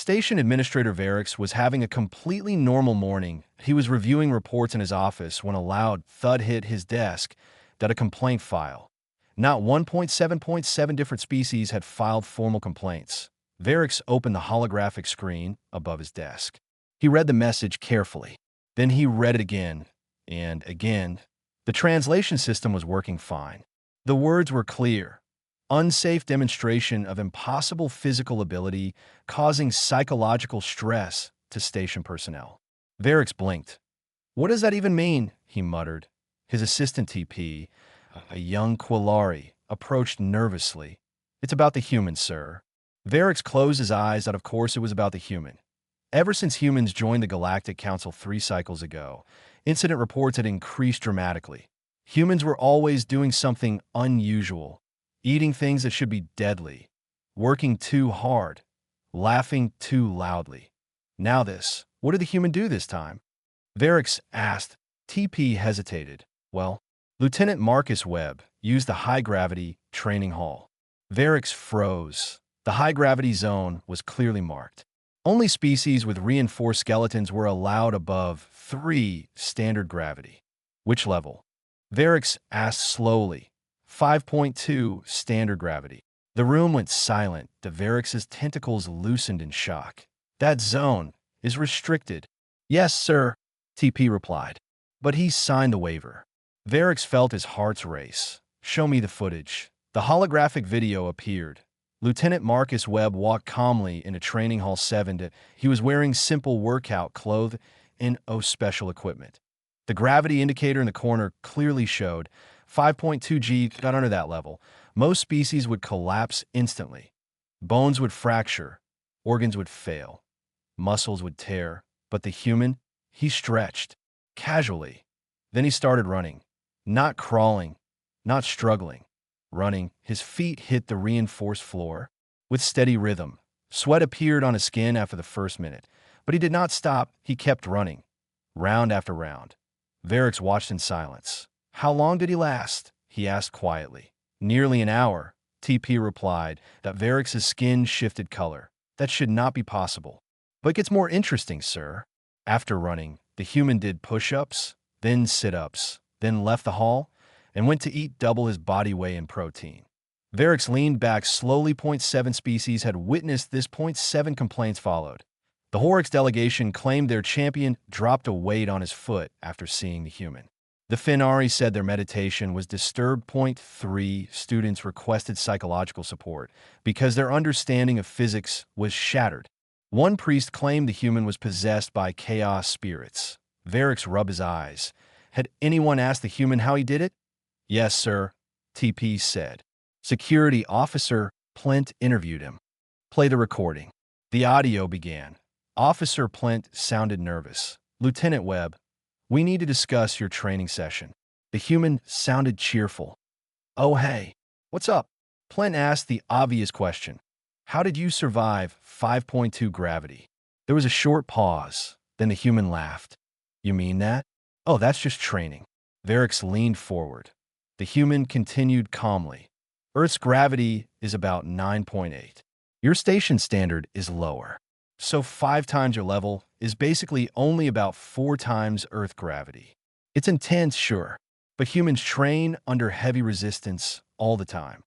Station Administrator Varix was having a completely normal morning. He was reviewing reports in his office when a loud thud hit his desk that a complaint file. Not 1.7.7 different species had filed formal complaints. Varix opened the holographic screen above his desk. He read the message carefully. Then he read it again and again. The translation system was working fine. The words were clear. Unsafe demonstration of impossible physical ability causing psychological stress to station personnel. Varix blinked. "What does that even mean?" he muttered. His assistant TP, a young Quillari, approached nervously. "It's about the human, sir." Varix closed his eyes that of course it was about the human. Ever since humans joined the Galactic Council 3 cycles ago, incident reports had increased dramatically. Humans were always doing something unusual. Eating things that should be deadly, working too hard, laughing too loudly. Now this, what did the human do this time? Varix asked. TP hesitated. Well, Lieutenant Marcus Webb used the high-gravity training hall. Varix froze. The high-gravity zone was clearly marked. Only species with reinforced skeletons were allowed above 3 standard gravity. Which level? Varix asked slowly. 5.2 standard gravity. The room went silent. Varix's tentacles loosened in shock. That zone is restricted. Yes, sir, TP replied. But he signed the waiver. Varix felt his heart race. Show me the footage. The holographic video appeared. Lieutenant Marcus Webb walked calmly into Training Hall 7. He was wearing simple workout clothes and special equipment. The gravity indicator in the corner clearly showed 5.2 G. Got under that level, most species would collapse instantly. Bones would fracture, organs would fail, muscles would tear, but the human, he stretched, casually. Then he started running, not crawling, not struggling. Running, his feet hit the reinforced floor with steady rhythm. Sweat appeared on his skin after the first minute, but he did not stop. He kept running, round after round. Varix watched in silence. How long did he last? He asked quietly. Nearly an hour, TP replied. That Varix's skin shifted color. That should not be possible. But it gets more interesting, sir. After running, the human did push-ups, then sit-ups, then left the hall, and went to eat double his body weight in protein. Varix leaned back slowly. 0.7 species had witnessed this. 0.7 complaints followed. The Horix delegation claimed their champion dropped a weight on his foot after seeing the human. The Finari said their meditation was disturbed. 0.3 students requested psychological support because their understanding of physics was shattered. One priest claimed the human was possessed by chaos spirits. Varix rubbed his eyes. Had anyone asked the human how he did it? Yes, sir, TP said. Security officer Plint interviewed him. Play the recording. The audio began. Officer Plint sounded nervous. Lieutenant Webb, we need to discuss your training session. The human sounded cheerful. Oh, hey, what's up? Plint asked the obvious question. How did you survive 5.2 gravity? There was a short pause. Then the human laughed. You mean that? Oh, that's just training. Varix leaned forward. The human continued calmly. Earth's gravity is about 9.8. Your station standard is lower. So 5 times your level is basically only about 4 times Earth gravity. It's intense, sure, but humans train under heavy resistance all the time.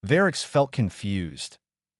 Varix felt confused.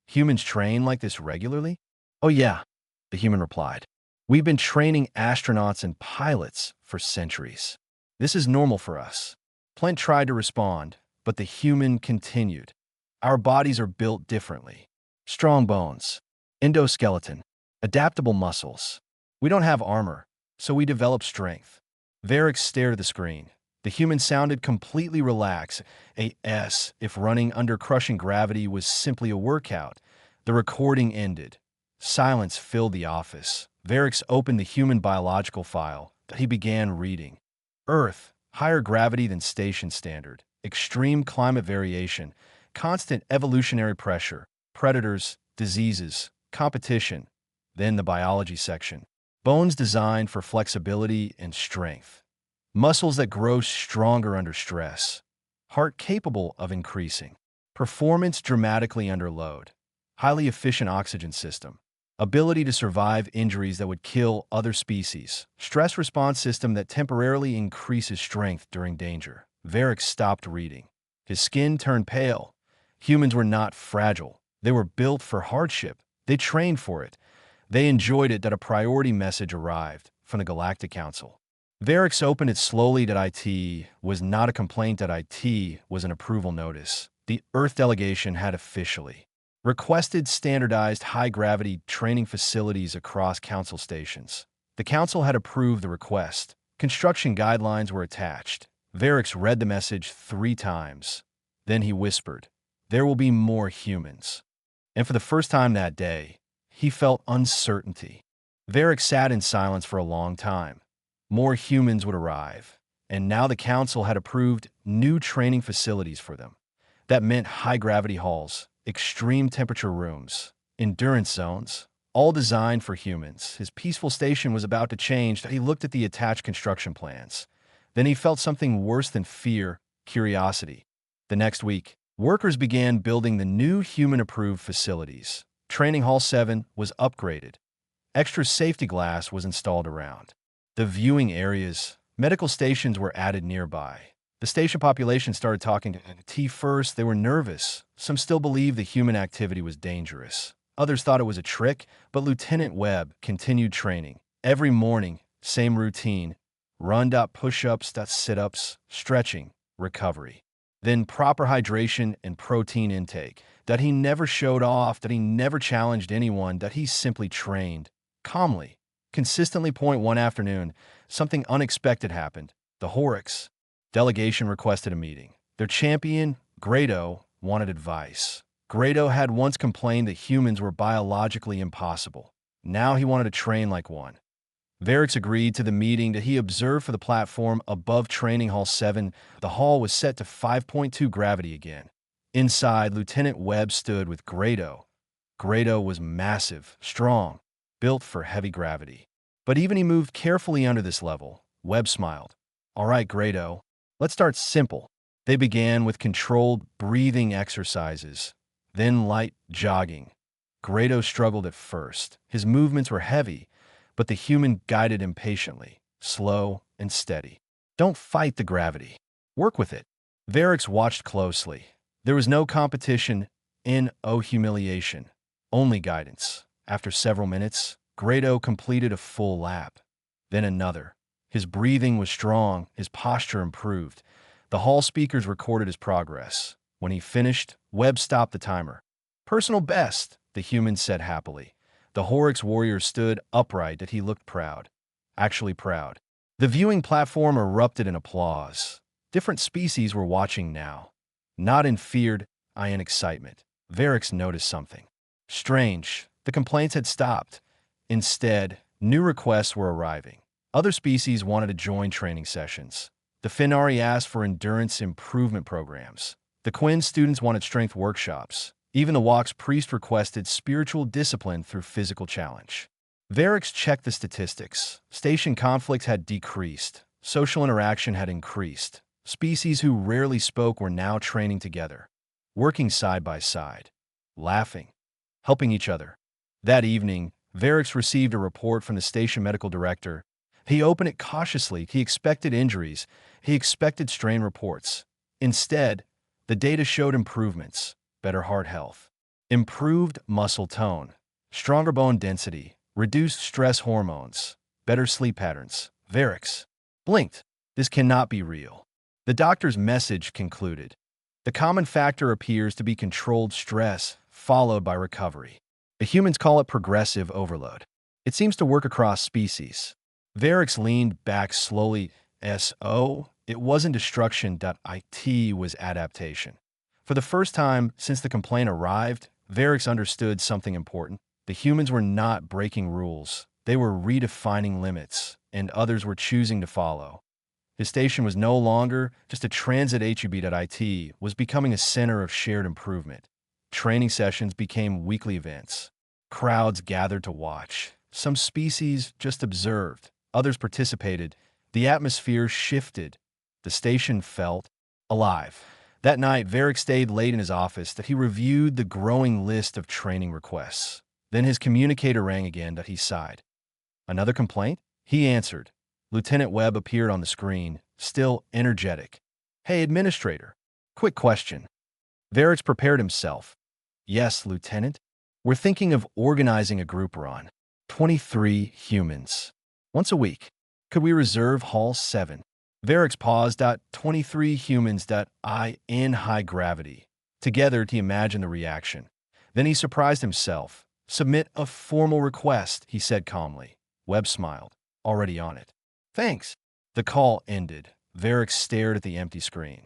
Humans train like this regularly? Oh yeah, the human replied. We've been training astronauts and pilots for centuries. This is normal for us. Plint tried to respond, but the human continued. Our bodies are built differently. Strong bones, endoskeleton, adaptable muscles. We don't have armor, so we develop strength. Varix stared at the screen. The human sounded completely relaxed. If running under crushing gravity was simply a workout. The recording ended. Silence filled the office. Varix opened the human biological file that he began reading. Earth, higher gravity than station standard, extreme climate variation, constant evolutionary pressure, predators, diseases, competition. Then the biology section. Bones designed for flexibility and strength. Muscles that grow stronger under stress. Heart capable of increasing. Performance dramatically under load. Highly efficient oxygen system. ability to survive injuries that would kill other species, stress response system that temporarily increases strength during danger. Varric stopped reading. His skin turned pale. Humans were not fragile. They were built for hardship. They trained for it. They enjoyed it. That a priority message arrived from the Galactic Council. Varric opened it slowly. IT was not a complaint. IT was an approval notice. The Earth delegation had officially requested standardized high-gravity training facilities across Council stations. The Council had approved the request. Construction guidelines were attached. Varric read the message 3 times. Then he whispered, "There will be more humans." And for the first time that day, he felt uncertainty. Varric sat in silence for a long time. More humans would arrive, and now the Council had approved new training facilities for them. That meant high-gravity halls, extreme temperature rooms, endurance zones, all designed for humans. His peaceful station was about to change. He looked at the attached construction plans. Then he felt something worse than fear, curiosity. The next week, workers began building the new human-approved facilities. Training Hall 7 was upgraded. Extra safety glass was installed around the viewing areas. Medical stations were added nearby. The station population started talking to T first. They were nervous. Some still believed the human activity was dangerous. Others thought it was a trick, but Lieutenant Webb continued training. Every morning, same routine: run, push-ups, sit-ups, stretching, recovery. Then proper hydration and protein intake. That he never showed off, that he never challenged anyone, that he simply trained calmly, consistently. One afternoon, something unexpected happened. The Horrocks delegation requested a meeting. Their champion, Grado, wanted advice. Grado had once complained that humans were biologically impossible. Now he wanted to train like one. Varric agreed to the meeting. That he observed for the platform above Training Hall 7. The hall was set to 5.2 gravity again. Inside, Lieutenant Webb stood with Grado. Grado was massive, strong, built for heavy gravity. But even he moved carefully under this level. Webb smiled. "All right, Grado, let's start simple." They began with controlled breathing exercises, then light jogging. Grado struggled at first. His movements were heavy, but the human guided him patiently, slow and steady. "Don't fight the gravity. Work with it." Varric watched closely. There was no competition, humiliation, only guidance. After several minutes, Grado completed a full lap. Then another. His breathing was strong, his posture improved. The hall speakers recorded his progress. When he finished, Webb stopped the timer. "Personal best," the human said happily. The Horrocks warrior stood upright. That he looked proud. Actually proud. The viewing platform erupted in applause. Different species were watching now. Not in fear, in excitement. Varric noticed something strange. The complaints had stopped. Instead, new requests were arriving. Other species wanted to join training sessions. The Finari asked for endurance improvement programs. The Quinn students wanted strength workshops. Even the Walk's priest requested spiritual discipline through physical challenge. Varric checked the statistics. Station conflicts had decreased. Social interaction had increased. Species who rarely spoke were now training together, working side by side, laughing, helping each other. That evening, Varric received a report from the station medical director. He opened it cautiously. He expected injuries. He expected strain reports. Instead, the data showed improvements: better heart health, improved muscle tone, stronger bone density, reduced stress hormones, better sleep patterns. Varric blinked. This cannot be real. The doctor's message concluded. The common factor appears to be controlled stress, followed by recovery. The humans call it progressive overload. It seems to work across species. Varric leaned back slowly. It wasn't destruction. It was adaptation. For the first time since the complaint arrived, Varric understood something important. The humans were not breaking rules. They were redefining limits, and others were choosing to follow. His station was no longer just a transit HUB.IT, was becoming a center of shared improvement. Training sessions became weekly events. Crowds gathered to watch. Some species just observed. Others participated. The atmosphere shifted. The station felt alive. That night, Varric stayed late in his office. That he reviewed the growing list of training requests. Then his communicator rang again that he sighed. Another complaint? He answered. Lieutenant Webb appeared on the screen, still energetic. Hey, Administrator. Quick question. Varix prepared himself. Yes, Lieutenant. We're thinking of organizing a group run. 23 humans. Once a week. Could we reserve Hall 7? Varix paused. 23 humans. I in high gravity. Together to imagine the reaction. Then he surprised himself. Submit a formal request, he said calmly. Webb smiled. Already on it. Thanks. The call ended. Varix stared at the empty screen.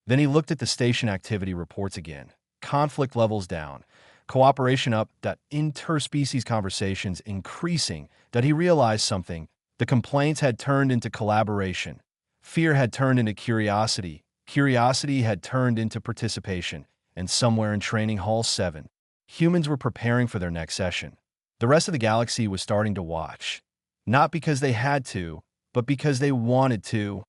Then he looked at the station activity reports again. Conflict levels down. Cooperation up. Interspecies conversations increasing. He realized something. The complaints had turned into collaboration. Fear had turned into curiosity. Curiosity had turned into participation. And somewhere in Training Hall 7, humans were preparing for their next session. The rest of the galaxy was starting to watch. Not because they had to, but because they wanted to.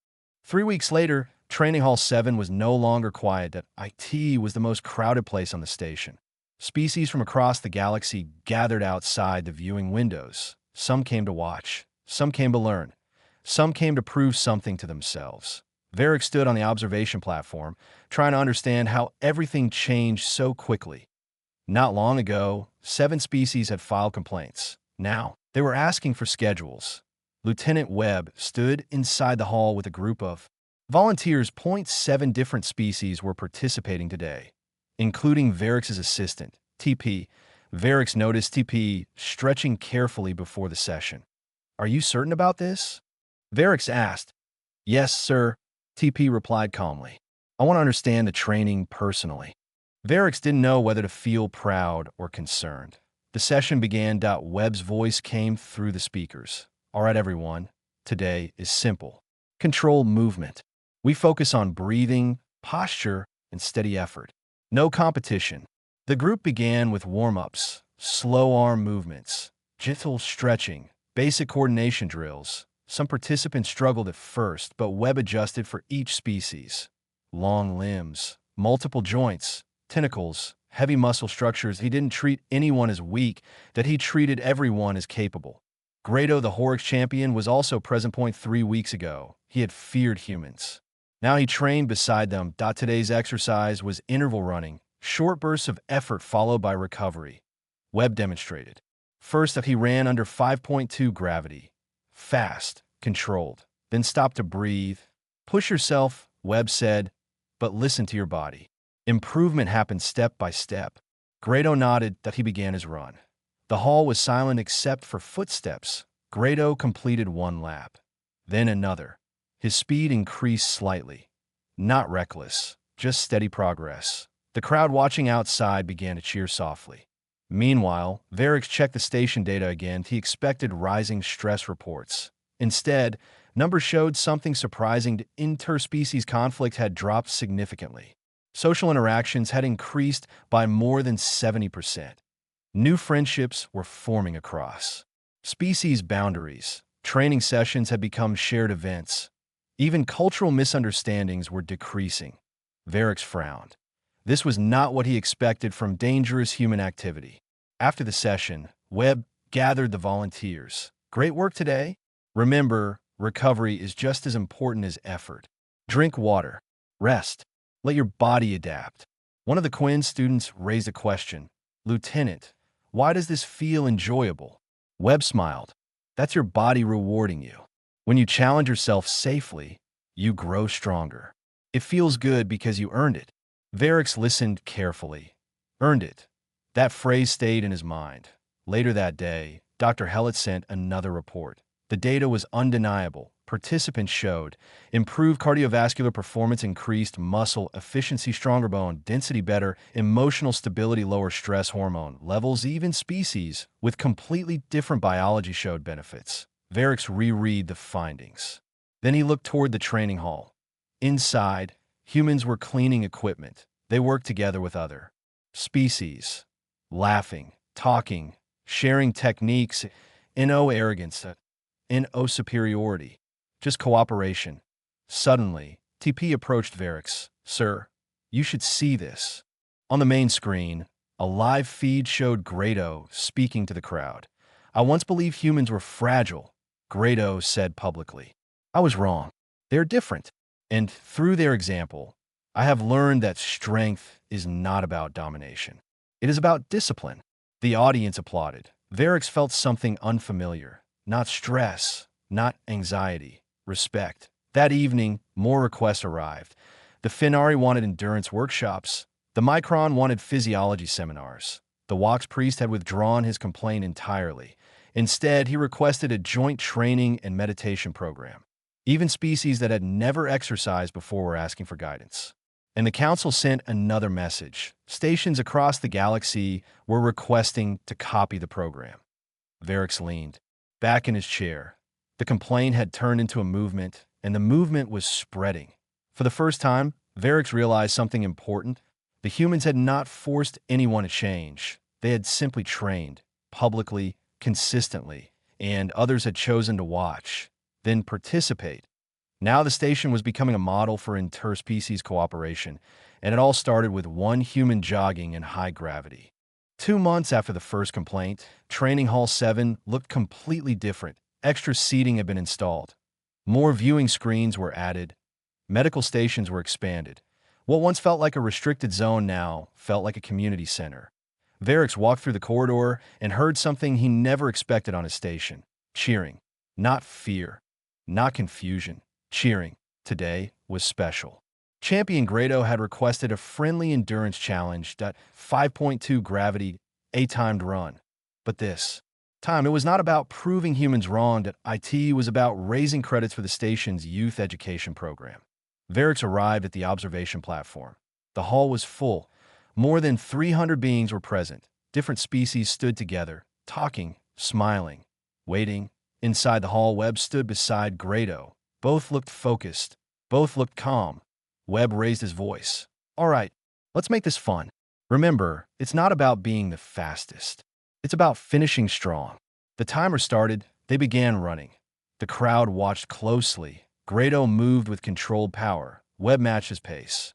3 weeks later, Training Hall 7 was no longer quiet. IT was the most crowded place on the station. Species from across the galaxy gathered outside the viewing windows. Some came to watch. Some came to learn. Some came to prove something to themselves. Varix stood on the observation platform, trying to understand how everything changed so quickly. Not long ago, 7 species had filed complaints. Now, they were asking for schedules. Lieutenant Webb stood inside the hall with a group of volunteers. 7 different species were participating today, including Varix's assistant, TP. Varix noticed TP stretching carefully before the session. Are you certain about this? Varix asked. Yes, sir, TP replied calmly. I want to understand the training personally. Varix didn't know whether to feel proud or concerned. The session began. Webb's voice came through the speakers. All right, everyone. Today is simple. Control movement. We focus on breathing, posture, and steady effort. No competition. The group began with warm-ups, slow arm movements, gentle stretching, basic coordination drills. Some participants struggled at first, but Webb adjusted for each species. Long limbs, multiple joints, tentacles, heavy muscle structures. He didn't treat anyone as weak, he treated everyone as capable. Grado, the Horrocks champion, was also present. 3 weeks ago. He had feared humans. Now he trained beside them. Today's exercise was interval running, short bursts of effort followed by recovery. Webb demonstrated. First, he ran under 5.2 gravity. Fast, controlled. Then stopped to breathe. Push yourself, Webb said, but listen to your body. Improvement happened step by step. Grado nodded. He began his run. The hall was silent except for footsteps. Grado completed 1 lap. Then another. His speed increased slightly. Not reckless, just steady progress. The crowd watching outside began to cheer softly. Meanwhile, Varix checked the station data again. He expected rising stress reports. Instead, numbers showed something surprising. Interspecies conflict had dropped significantly. Social interactions had increased by more than 70%. New friendships were forming across species boundaries. Training sessions had become shared events. Even cultural misunderstandings were decreasing. Varix frowned. This was not what he expected from dangerous human activity. After the session, Webb gathered the volunteers. Great work today. Remember, recovery is just as important as effort. Drink water. Rest. Let your body adapt. One of the Quinn students raised a question. Lieutenant, why does this feel enjoyable? Webb smiled. That's your body rewarding you. When you challenge yourself safely, you grow stronger. It feels good because you earned it. Varix listened carefully. Earned it. That phrase stayed in his mind. Later that day, Dr. Hellett sent another report. The data was undeniable. Participants showed improved cardiovascular performance, increased muscle efficiency, stronger bone density, better emotional stability, lower stress hormone levels. Even species with completely different biology showed benefits. Varix reread the findings. Then he looked toward the training hall. Inside, humans were cleaning equipment. They worked together with other species, laughing, talking, sharing techniques. No arrogance, no superiority. Just cooperation. Suddenly, TP approached Varix. Sir, you should see this. On the main screen, A live feed showed Grado speaking to the crowd. "I once believed humans were fragile," Grado said publicly. "I was wrong. They're different. And through their example, I have learned that strength is not about domination. It is about discipline." The audience applauded. Varix felt something unfamiliar. Not stress, not anxiety, respect. That evening, more requests arrived. The Finari wanted endurance workshops. The Micron wanted physiology seminars. The Wax priest had withdrawn his complaint entirely. Instead, he requested a joint training and meditation program. Even species that had never exercised before were asking for guidance. And the council sent another message. Stations across the galaxy were requesting to copy the program. Varix leaned back in his chair. The complaint had turned into a movement, and the movement was spreading. For the first time, Varix realized something important. The humans had not forced anyone to change. They had simply trained, publicly, consistently, and others had chosen to watch, then participate. Now the station was becoming a model for interspecies cooperation, and it all started with one human jogging in high gravity. 2 months after the first complaint, Training Hall 7 looked completely different. Extra seating had been installed. More viewing screens were added. Medical stations were expanded. What once felt like a restricted zone now felt like a community center. Varix walked through the corridor and heard something he never expected on his station. Cheering. Not fear. Not confusion. Cheering. Today was special. Champion Grado had requested a friendly endurance challenge at 5.2 gravity, a timed run. But this time, it was not about proving humans wrong. That IT was about raising credits for the station's youth education program. Varix arrived at the observation platform. The hall was full. More than 300 beings were present. Different species stood together, talking, smiling, waiting. Inside the hall, Webb stood beside Grado. Both looked focused. Both looked calm. Webb raised his voice. "All right, let's make this fun. Remember, it's not about being the fastest. It's about finishing strong." The timer started. They began running. The crowd watched closely. Grado moved with controlled power. Webb matched his pace.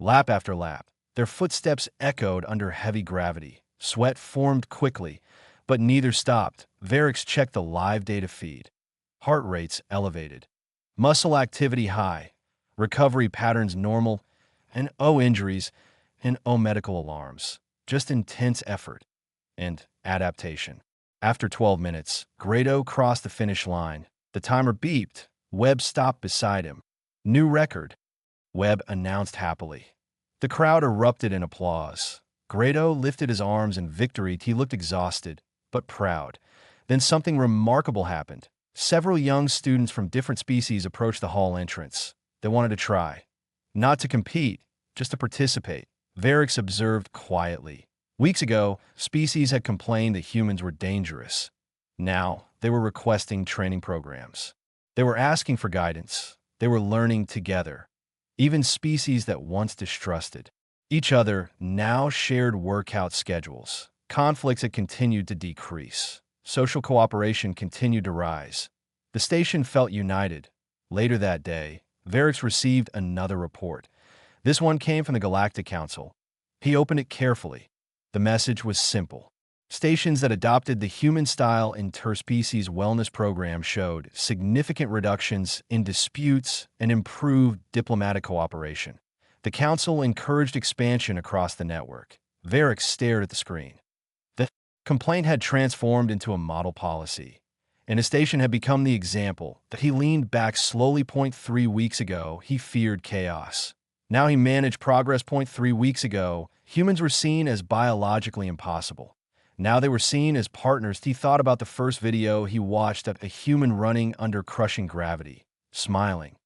Lap after lap, their footsteps echoed under heavy gravity. Sweat formed quickly, but neither stopped. Varix checked the live data feed. Heart rates elevated. Muscle activity high. Recovery patterns normal. And injuries. And medical alarms. Just intense effort. And adaptation. After 12 minutes, Grado crossed the finish line. The timer beeped. Webb stopped beside him. "New record," Webb announced happily. The crowd erupted in applause. Grado lifted his arms in victory. He looked exhausted, but proud. Then something remarkable happened. Several young students from different species approached the hall entrance. They wanted to try. Not to compete, just to participate. Varix observed quietly. Weeks ago, species had complained that humans were dangerous. Now, they were requesting training programs. They were asking for guidance. They were learning together. Even species that once distrusted each other now shared workout schedules. Conflicts had continued to decrease. Social cooperation continued to rise. The station felt united. Later that day, Varix received another report. This one came from the Galactic Council. He opened it carefully. The message was simple. Stations that adopted the human-style interspecies wellness program showed significant reductions in disputes and improved diplomatic cooperation. The council encouraged expansion across the network. Varix stared at the screen. The complaint had transformed into a model policy, and the station had become the example that he leaned back slowly. 3 weeks ago, he feared chaos. Now he managed progress. 3 weeks ago, humans were seen as biologically impossible. Now they were seen as partners. He thought about the first video he watched of a human running under crushing gravity, smiling,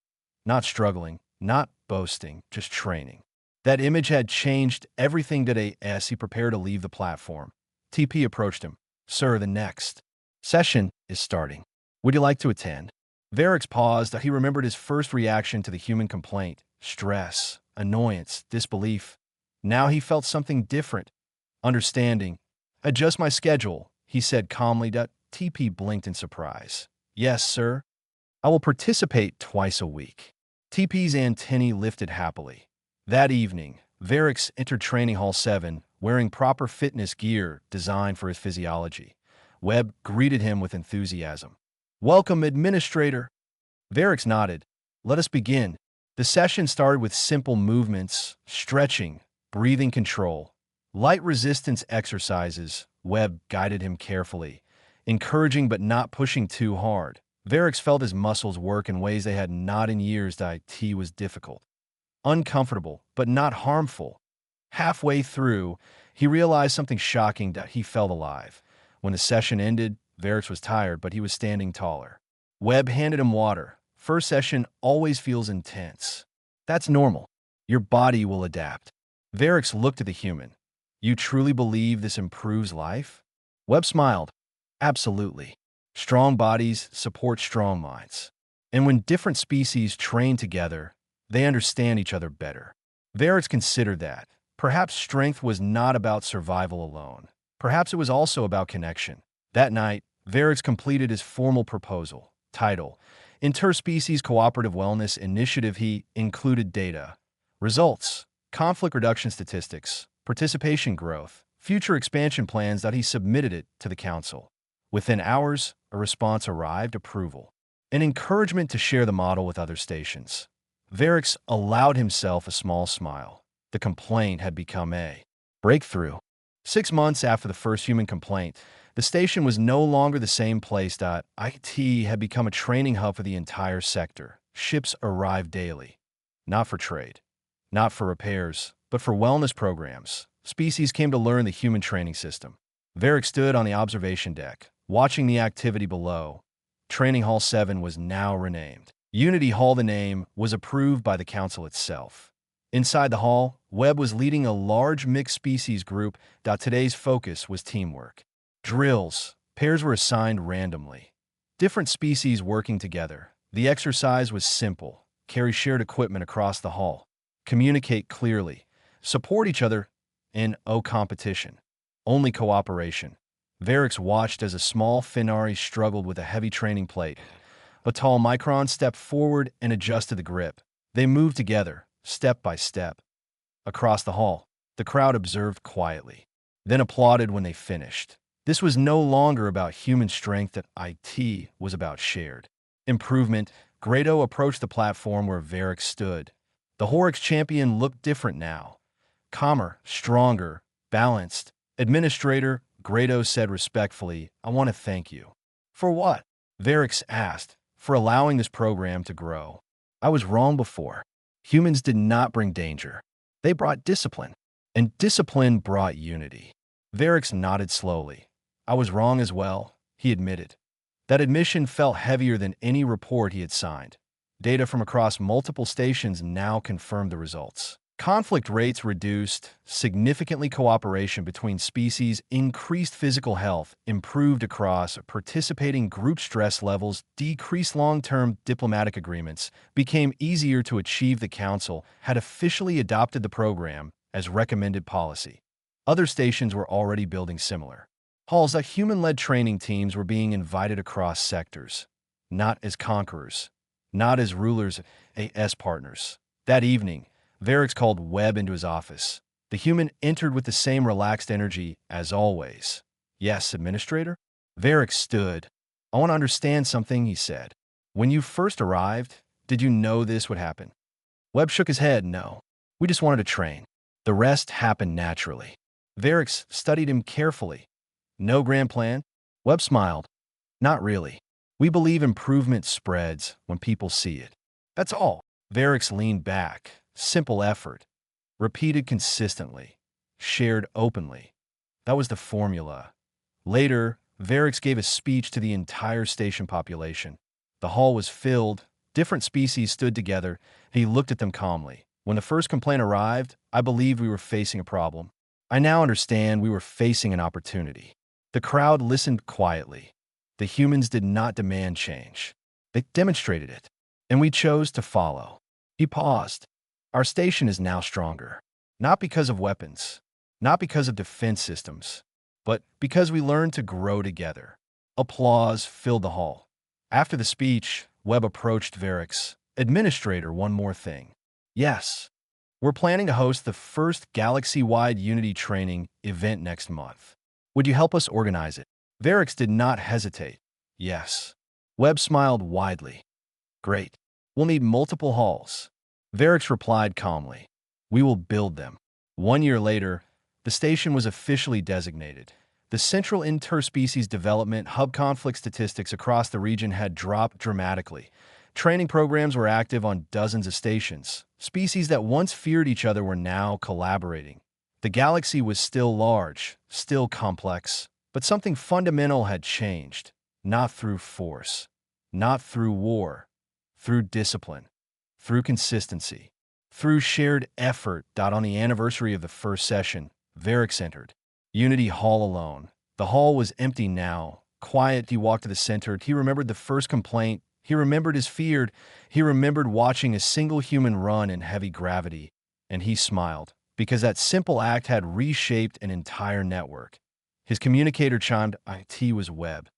not struggling, not boasting, just training. That image had changed everything today as he prepared to leave the platform. TP approached him. "Sir, the next session is starting. Would you like to attend?" Varix paused. He remembered his first reaction to the human complaint. Stress, annoyance, disbelief. Now he felt something different. Understanding. "Adjust my schedule," he said calmly. TP blinked in surprise. "Yes, sir. I will participate twice a week." TP's antennae lifted happily. That evening, Varix entered Training Hall 7, wearing proper fitness gear designed for his physiology. Webb greeted him with enthusiasm. "Welcome, Administrator." Varix nodded. "Let us begin." The session started with simple movements, stretching, breathing control, light resistance exercises. Webb guided him carefully, encouraging but not pushing too hard. Varix felt his muscles work in ways they had not in years. The IT was difficult, uncomfortable, but not harmful. Halfway through, he realized something shocking: that he felt alive. When the session ended, Varix was tired, but he was standing taller. Webb handed him water. "First session always feels intense. That's normal. Your body will adapt." Varix looked at the human. "You truly believe this improves life?" Webb smiled. "Absolutely. Strong bodies support strong minds. And when different species train together, they understand each other better." Varix considered that perhaps strength was not about survival alone. Perhaps it was also about connection. That night, Varix completed his formal proposal. Title: Interspecies Cooperative Wellness Initiative. He included data, results, conflict reduction statistics, participation growth, future expansion plans. That he submitted it to the council. Within hours, a response arrived: approval, an encouragement to share the model with other stations. Varix allowed himself a small smile. The complaint had become a breakthrough. 6 months after the first human complaint, the station was no longer the same place. IT had become a training hub for the entire sector. Ships arrived daily, not for trade, not for repairs, but for wellness programs. Species came to learn the human training system. Varix stood on the observation deck, watching the activity below. Training Hall 7 was now renamed Unity Hall. The name was approved by the council itself. Inside the hall, Webb was leading a large mixed species group. Today's focus was teamwork. Drills. Pairs were assigned randomly. Different species working together. The exercise was simple: carry shared equipment across the hall, communicate clearly, support each other, and no competition, only cooperation. Varix watched as a small Finari struggled with a heavy training plate. A tall Micron stepped forward and adjusted the grip. They moved together, step by step. Across the hall, the crowd observed quietly, then applauded when they finished. This was no longer about human strength. That IT was about shared improvement. Grado approached the platform where Varix stood. The Horix champion looked different now. Calmer, stronger, balanced. "Administrator," Grado said respectfully, "I want to thank you." "For what?" Varix asked. "For allowing this program to grow. I was wrong before. Humans did not bring danger. They brought discipline. And discipline brought unity." Varix nodded slowly. "I was wrong as well," he admitted. That admission felt heavier than any report he had signed. Data from across multiple stations now confirmed the results. Conflict rates reduced significantly, cooperation between species increased, physical health improved across participating group, stress levels decreased, long-term diplomatic agreements became easier to achieve. The council had officially adopted the program as recommended policy. Other stations were already building similar halls. Human-led training teams were being invited across sectors, not as conquerors, not as rulers, as partners. That evening, Varix called Webb into his office. The human entered with the same relaxed energy as always. "Yes, Administrator?" Varix stood. "I want to understand something," he said. "When you first arrived, did you know this would happen?" Webb shook his head. "No. We just wanted to train. The rest happened naturally." Varix studied him carefully. "No grand plan?" Webb smiled. "Not really. We believe improvement spreads when people see it. That's all." Varix leaned back. Simple effort, repeated consistently, shared openly. That was the formula. Later, Varix gave a speech to the entire station population. The hall was filled. Different species stood together. He looked at them calmly. "When the first complaint arrived, I believed we were facing a problem. I now understand we were facing an opportunity." The crowd listened quietly. The humans did not demand change. They demonstrated it, and we chose to follow. He paused. "Our station is now stronger, not because of weapons, not because of defense systems, but because we learned to grow together." Applause filled the hall. After the speech, Webb approached Varix. "Administrator, one more thing." "Yes." We're planning to host the first galaxy-wide Unity training event next month. Would you help us organize it? Varix did not hesitate. Yes. Webb smiled widely. Great. We'll need multiple halls. Varix replied calmly. We will build them. 1 year later, the station was officially designated. The central interspecies development hub conflict statistics across the region had dropped dramatically. Training programs were active on dozens of stations. Species that once feared each other were now collaborating. The galaxy was still large, still complex, but something fundamental had changed. Not through force, not through war, through discipline, through consistency, through shared effort. On the anniversary of the first session, Varix entered Unity Hall alone. The hall was empty now, quiet. He walked to the center. He remembered the first complaint. He remembered his fear. He remembered watching a single human run in heavy gravity. And he smiled, because that simple act had reshaped an entire network. His communicator chimed. IT was Webb.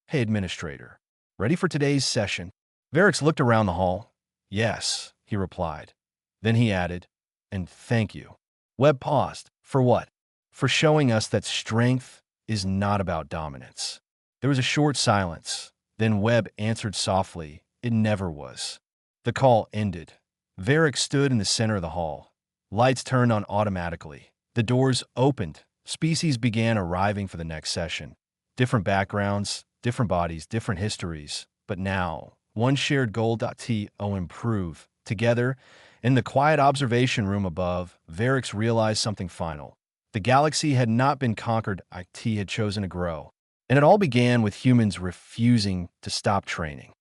Hey, Administrator. Ready for today's session? Varix looked around the hall. Yes, he replied. Then he added, and thank you. Webb paused. For what? For showing us that strength is not about dominance. There was a short silence. Then Webb answered softly, it never was. The call ended. Varix stood in the center of the hall. Lights turned on automatically. The doors opened. Species began arriving for the next session. Different backgrounds, different bodies, different histories. But now, one shared goal. To improve. Together, in the quiet observation room above, Varix realized something final. The galaxy had not been conquered. IT had chosen to grow. And it all began with humans refusing to stop training.